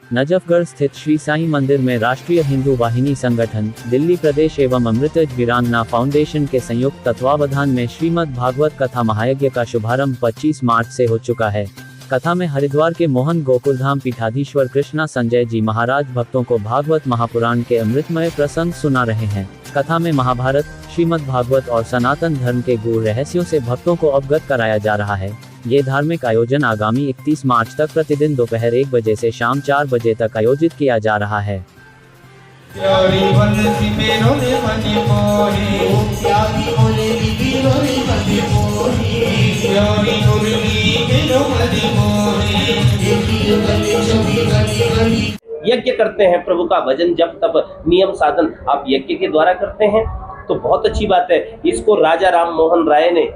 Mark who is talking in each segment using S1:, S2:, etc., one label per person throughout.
S1: नजफगढ़ स्थित श्री साईं मंदिर में राष्ट्रीय हिंदू वाहिनी संगठन, दिल्ली प्रदेश एवं अमृतज वीरांगना फाउंडेशन के संयुक्त तत्वावधान में श्रीमद् भागवत कथा महायज्ञ का शुभारंभ 25 मार्च से हो चुका है। कथा में हरिद्वार के मोहन गोकुलधाम पीठाधीश्वर कृष्णा संजय जी महाराज भक्तों को भागवत महापुराण के अमृतमय प्रसंग सुना रहे हैं। कथा में महाभारत, श्रीमद् भागवत और सनातन धर्म के गूढ़ रहस्यों से भक्तों को अवगत कराया जा रहा है। ये धार्मिक आयोजन आगामी 31 मार्च तक प्रतिदिन दोपहर 1 बजे से शाम 4 बजे तक आयोजित किया जा रहा है।
S2: यज्ञ करते हैं, प्रभु का भजन जब तब नियम साधन आप यज्ञ के द्वारा करते हैं तो बहुत अच्छी बात है। इसको राजा राम मोहन राय ने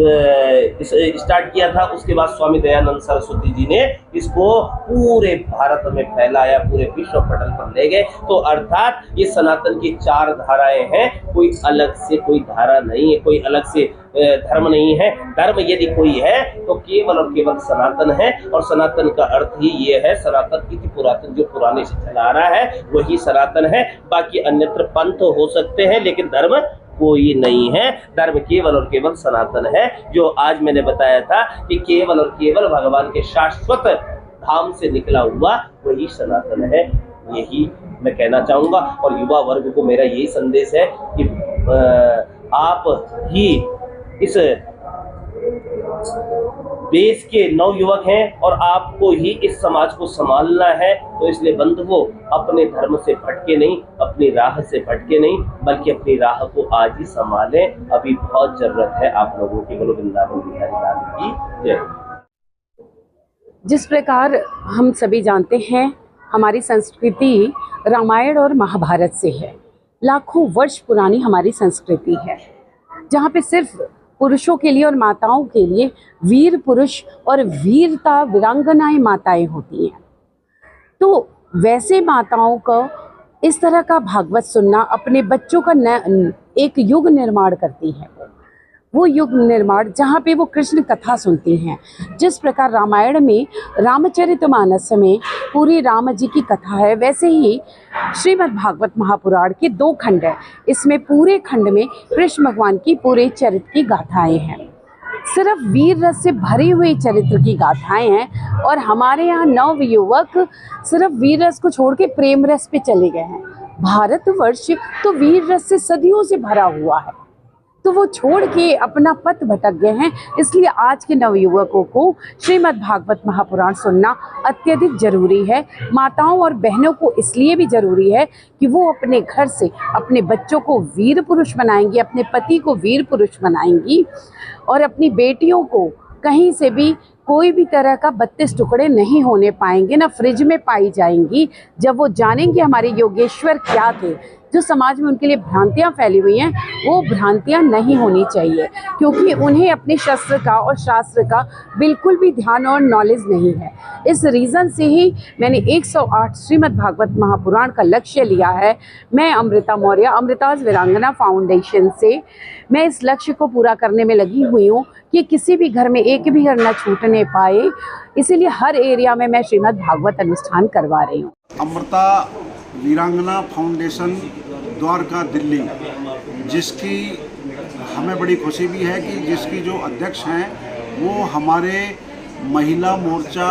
S2: स्टार्ट किया था। उसके बाद स्वामी दयानंद सरस्वती जी ने इसको पूरे भारत में फैलाया, पूरे विश्व पटल पर ले गए। तो अर्थात ये सनातन की 4 धाराएं हैं, कोई अलग से कोई धारा नहीं है, कोई अलग से धर्म नहीं है। धर्म यदि कोई है तो केवल और केवल सनातन है, और सनातन का अर्थ ही ये है, सनातन इति पुरातन, जो पुराने से चला आ रहा है वही सनातन है। बाकी अन्यत्र पंथ हो सकते हैं लेकिन धर्म कोई नहीं है। धर्म केवल और केवल सनातन है, जो आज मैंने बताया था कि केवल और केवल भगवान के शाश्वत धाम से निकला हुआ वही सनातन है। यही मैं कहना चाहूंगा, और युवा वर्ग को मेरा यही संदेश है कि आप ही इस देश के नवयुवक हैं और आपको ही इस समाज को संभालना है। तो इसलिए बंधुओं, अपने धर्म से भटके नहीं, अपनी राह से भटके नहीं, बल्कि अपनी राह को आज ही संभालें। अभी बहुत जरूरत है आप लोगों की। बोलो वृंदावन बिहारी लाल की जय।
S3: जिस प्रकार हम सभी जानते हैं, हमारी संस्कृति रामायण और महाभारत से है। लाखों वर्ष पुरानी हमारी संस्कृति है, जहाँ पे सिर्फ पुरुषों के लिए और माताओं के लिए वीर पुरुष और वीरता वीरांगनाएं माताएं होती हैं। तो वैसे माताओं को इस तरह का भागवत सुनना अपने बच्चों का एक युग निर्माण करती है। वो युग निर्माण जहाँ पे वो कृष्ण कथा सुनती हैं। जिस प्रकार रामायण में रामचरितमानस में पूरी राम जी की कथा है, वैसे ही श्रीमद् भागवत महापुराण के 2 खंड हैं। इसमें पूरे खंड में कृष्ण भगवान की पूरे चरित्र की गाथाएं हैं। सिर्फ वीर रस से भरी हुई चरित्र की गाथाएं हैं, और हमारे यहाँ नवयुवक सिर्फ वीर रस को छोड़ के प्रेम रस पे चले गए हैं। भारतवर्ष तो वीर रस से सदियों से भरा हुआ है, तो वो छोड़ के अपना पथ भटक गए हैं। इसलिए आज के नवयुवकों को श्रीमद् भागवत महापुराण सुनना अत्यधिक जरूरी है। माताओं और बहनों को इसलिए भी जरूरी है कि वो अपने घर से अपने बच्चों को वीर पुरुष बनाएंगी, अपने पति को वीर पुरुष बनाएंगी, और अपनी बेटियों को कहीं से भी कोई भी तरह का 32 टुकड़े नहीं होने पाएंगे, ना फ्रिज में पाई जाएंगी। जब वो जानेंगे हमारे योगेश्वर क्या थे, जो समाज में उनके लिए भ्रांतियां फैली हुई हैं, वो भ्रांतियां नहीं होनी चाहिए, क्योंकि उन्हें अपने शस्त्र का और शास्त्र का बिल्कुल भी ध्यान और नॉलेज नहीं है। इस रीज़न से ही मैंने 108 श्रीमद् भागवत महापुराण का लक्ष्य लिया है। मैं अमृता मौर्य, अमृताज वीरांगना फाउंडेशन से मैं इस लक्ष्य को पूरा करने में लगी हुई हूँ कि किसी भी घर में एक भी घर न छूटने पाए। इसीलिए हर एरिया में मैं श्रीमद् भागवत अनुष्ठान करवा रही हूँ।
S4: अमृता वीरांगना फाउंडेशन द्वारका दिल्ली, जिसकी हमें बड़ी खुशी भी है कि जिसकी जो अध्यक्ष हैं वो हमारे महिला मोर्चा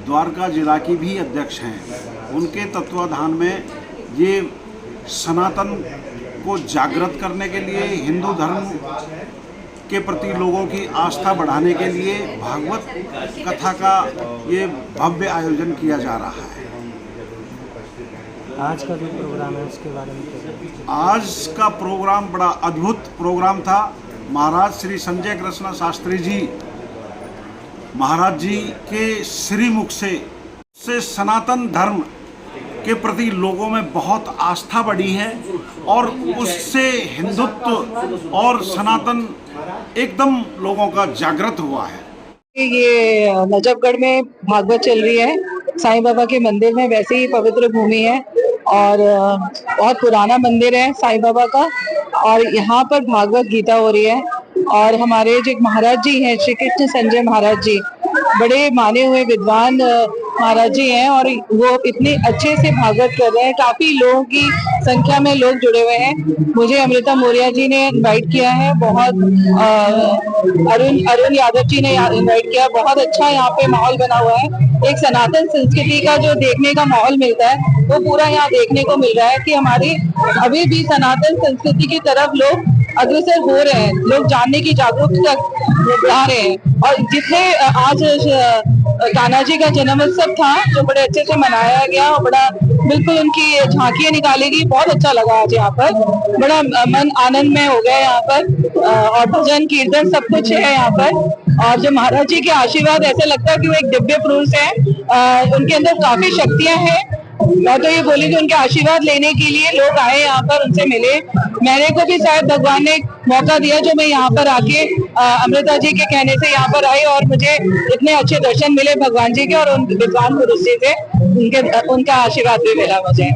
S4: द्वारका जिला की भी अध्यक्ष हैं। उनके तत्वाधान में ये सनातन को जागृत करने के लिए, हिंदू धर्म के प्रति लोगों की आस्था बढ़ाने के लिए भागवत कथा का ये भव्य आयोजन किया जा रहा है।
S5: आज का जो प्रोग्राम है उसके बारे में
S4: आज का प्रोग्राम बड़ा अद्भुत प्रोग्राम था। महाराज श्री संजय कृष्ण शास्त्री जी महाराज जी के श्रीमुख से सनातन धर्म के प्रति लोगों में बहुत आस्था बढ़ी है, और उससे हिंदुत्व और सनातन एकदम लोगों का जागृत हुआ है।
S6: ये नजफगढ़ में भागवत चल रही है, साईं बाबा के मंदिर में। वैसे ही पवित्र भूमि है और बहुत पुराना मंदिर है साईं बाबा का, और यहाँ पर भागवत गीता हो रही है। और हमारे जो महाराज जी हैं, श्री कृष्ण संजय महाराज जी, बड़े माने हुए विद्वान महाराज जी हैं और वो इतने अच्छे से भागवत कर रहे हैं। काफी लोगों की संख्या में लोग जुड़े हुए हैं। मुझे अमृता मौर्य जी ने इनवाइट किया है, बहुत अरुण यादव जी ने इनवाइट किया। बहुत अच्छा यहाँ पे माहौल बना हुआ है। एक सनातन संस्कृति का जो देखने का माहौल मिलता है वो पूरा यहाँ देखने को मिल रहा है कि हमारी अभी भी सनातन संस्कृति की तरफ लोग अग्रसर हो रहे हैं, लोग जानने की जागरूकता ला रहे हैं। और जितने आज कान्हा जी का जन्मोत्सव था जो बड़े अच्छे से मनाया गया और बड़ा बिल्कुल उनकी झांकियां निकाली गई, बहुत अच्छा लगा आज यहाँ पर। बड़ा मन आनंद में हो गया यहाँ पर और भजन कीर्तन सब कुछ है यहाँ पर। और जो महाराज जी के आशीर्वाद ऐसे लगता है कि वो एक दिव्य पुरुष है, उनके अंदर काफी शक्तियां हैं। मैं तो ये बोली कि उनके आशीर्वाद लेने के लिए लोग आए यहाँ पर, उनसे मिले। मेरे को भी शायद भगवान ने मौका दिया जो मैं यहाँ पर आके अमृता जी के कहने से यहाँ पर आई और मुझे इतने अच्छे दर्शन मिले भगवान जी के और उन विद्वान पुरुष जी से, उनका आशीर्वाद भी मिला मुझे।